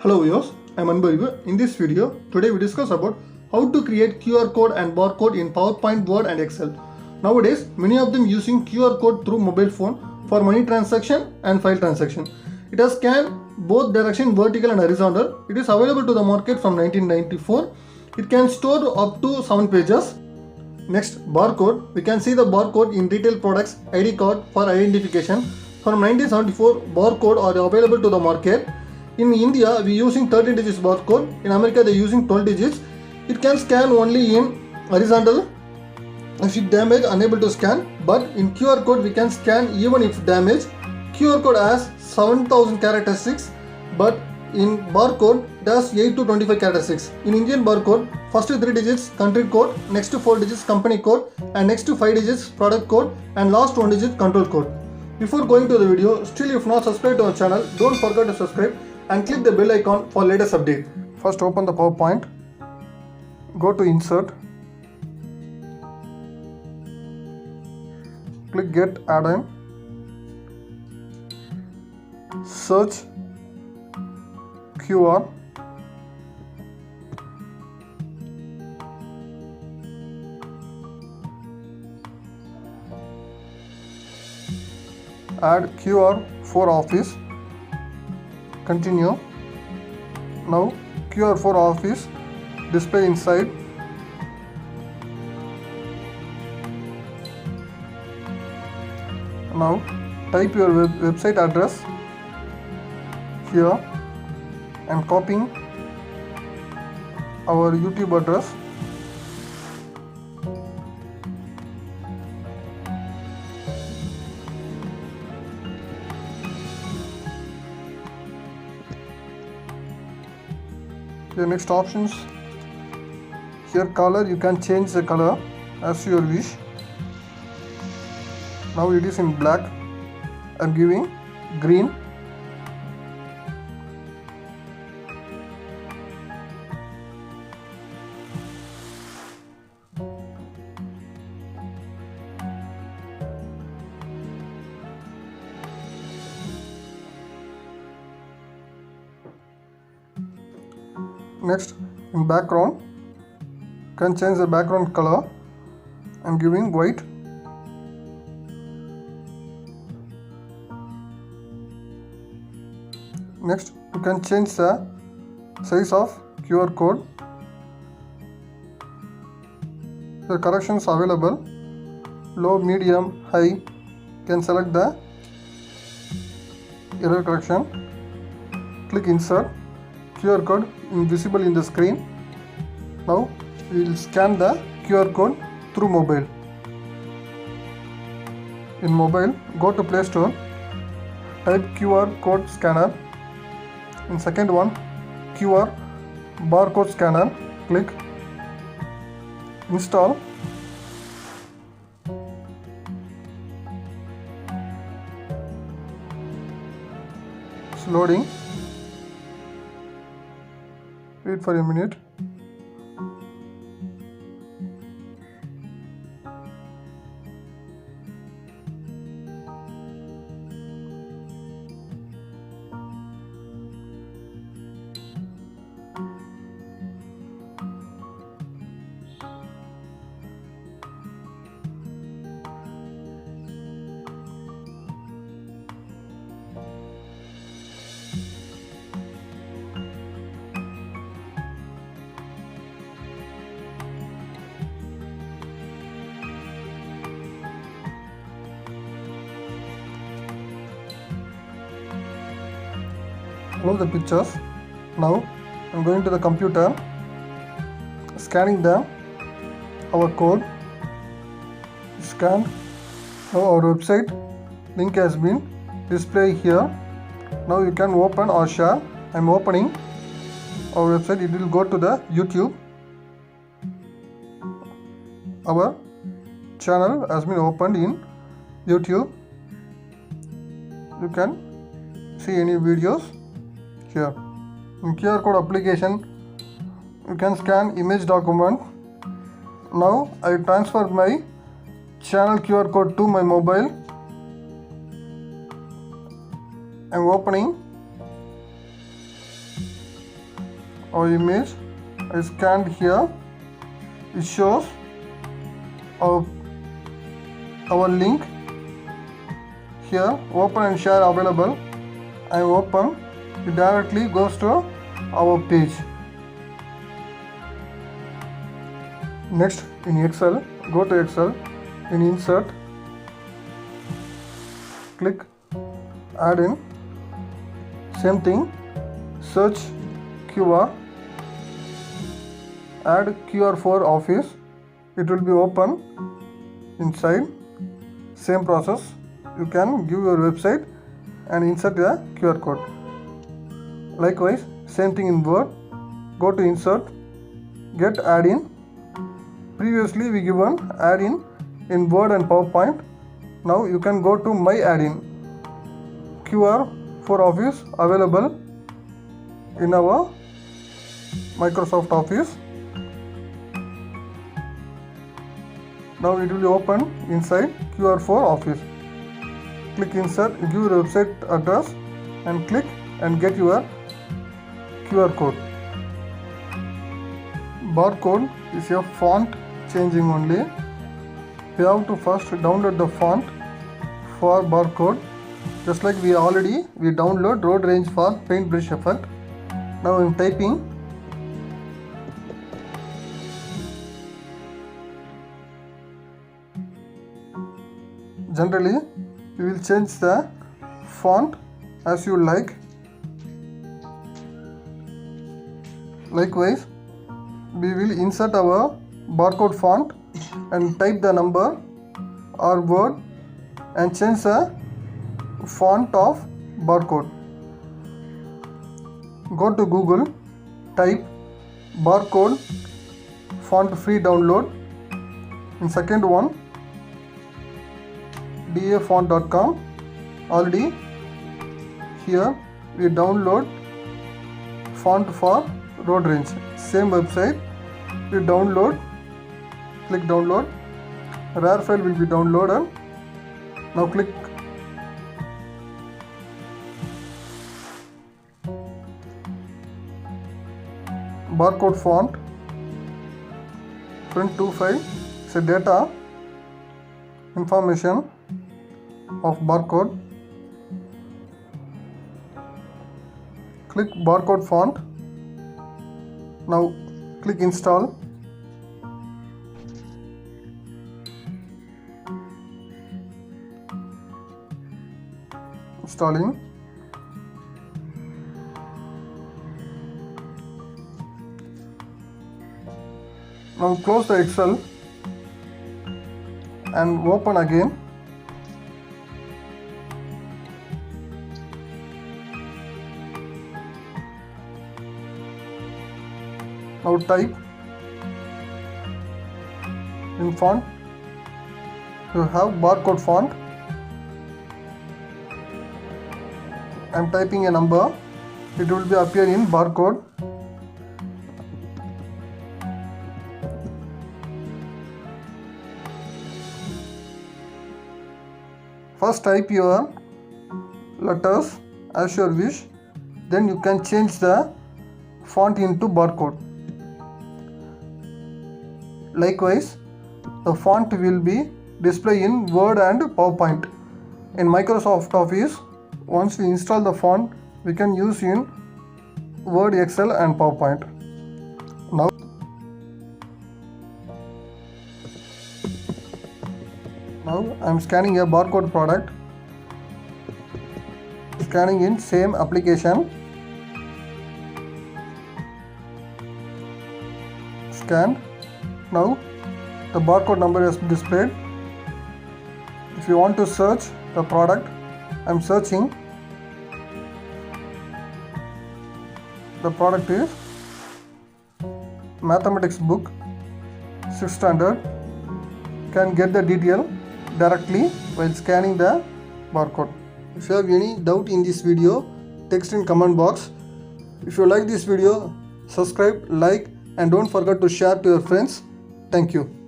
Hello viewers, I am Anbarivu. In this video, today we discuss about how to create QR code and barcode in PowerPoint, Word and Excel. Nowadays, many of them using QR code through mobile phone for money transaction and file transaction. It has scanned both direction vertical and horizontal. It is available to the market from 1994. It can store up to 7 pages. Next, barcode. We can see the barcode in retail products, ID card for identification. From 1974, barcode are available to the market. In India, we using 13 digits barcode. In America, they using 12 digits. It can scan only in horizontal. If it damaged, unable to scan. But in QR code, we can scan even if damaged. QR code has 7,000 characteristics, but in barcode it has 8 to 25 characteristics. In Indian barcode, first 3 digits country code, next 4 digits company code, and next 5 digits product code, and last 1 digit control code. Before going to the video, still if not subscribed to our channel, don't forget to subscribe and click the bell icon for latest update. First open the PowerPoint, go to insert, click get add-in, search QR, add QR for office, continue. Now QR for office display inside. Now type your website address here and copying our YouTube address. The next options, here color, you can change the color as your wish. Now it is in black. I'm giving green. Next, in background, can change the background color. I'm giving white. Next, you can change the size of QR code. The corrections available, low, medium, high. Can select the error correction. Click insert. QR code visible in the screen. Now we will scan the QR code through mobile. In mobile, go to Play Store, type QR code scanner. In second one, QR barcode scanner. Click install. It's loading. Wait for a minute. Close the pictures. Now I'm going to the computer, scanning our code. Scanned. Now our website link has been displayed here. Now you can open or share. I'm opening our website. It will go to the YouTube. Our channel has been opened in YouTube. You can see any videos here. In QR code application, you can scan image document. Now I transfer my channel QR code to my mobile. I'm opening. our image is scanned here. It shows our link here, open and share available. I open, it directly goes to our page. Next, in Excel, go to Excel, in insert, click add in, same thing, search QR, add QR for office, it will be open inside. Same process, you can give your website and insert the QR code. Likewise, same thing in Word, go to insert, get add in. Previously we given add in Word and PowerPoint. Now you can go to my add-in. QR for Office available in our Microsoft Office. Now it will be open inside QR for Office. Click insert, give your website address and click and get your QR code. Barcode is a font changing only. We have to first download the font for barcode, just like we download road range for paintbrush effect. Now I am typing. Generally we will change the font as you like. Likewise, we will insert our barcode font and type the number or word and change the font of barcode. Go to Google, type barcode font free download. In second one, dafont.com. Already here we download font for road range. Same website, we download. Click download, RAR file will be downloaded. Now click barcode font print to file. It's a data information of barcode. Click barcode font. Now click install. Installing. Now close the Excel and open again. Now type in font. You have barcode font. I am typing a number. It will be appear in barcode. First type your letters as your wish. Then you can change the font into barcode. Likewise, the font will be displayed in Word and PowerPoint. In Microsoft Office, once we install the font, we can use in Word, Excel and PowerPoint. Now I am scanning a barcode product. Scanning in same application. Scanned. Now the barcode number is displayed. If you want to search the product, I am searching. The product is mathematics book 6th standard. Can get the detail directly while scanning the barcode. If you have any doubt in this video, text in comment box. If you like this video, subscribe, like and don't forget to share to your friends. Thank you.